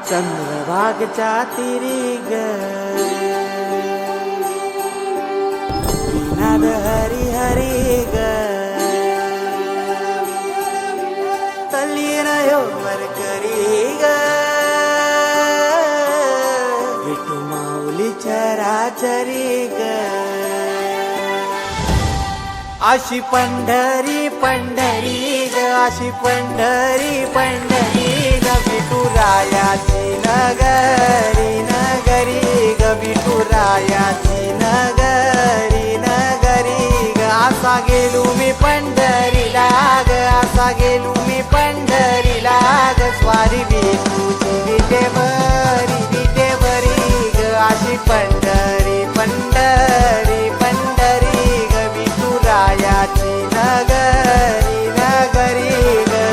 चंद्रभागच्या तिरी ग नाद हरी हरी ग तल्लीन वर करी ग विठू माऊली चराचरी ग अशी पंढरी पंढरी ग अशी पंढरी पंढरी ग विठुरायाची नगरी नगरी ग विठुरायाची नगरी नगरी ग असा गेलो मी पंढरीला ग असा गेलो मी पंढरीला ग स्वारी विठूची विटेवरी विटेवरी ग अशी पंढरी पंढरी पंढरी ग विठुरायाची नगरी नगरी ग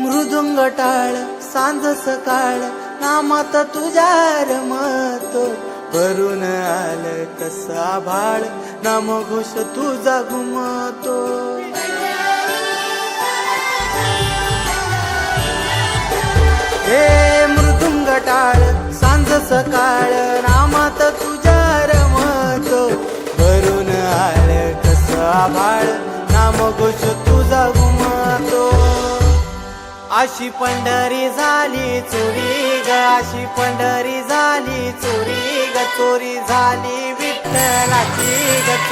मृदुंग टाळ सांज सकाळ नामात तुझ्या रमतो भरून आलं कसा भाळ नाम घोष तुझा घुमतो हे मृदुंग टाळ सांज सकाळ नामात तुझ्या रमतो भरून आलं कसा भाळ नाम घोष तुझा घुमतो अशी पंढरी झाली चोरी ग अशी पंढरी झाली चोरी ग चोरी झाली विठ्ठलाची ग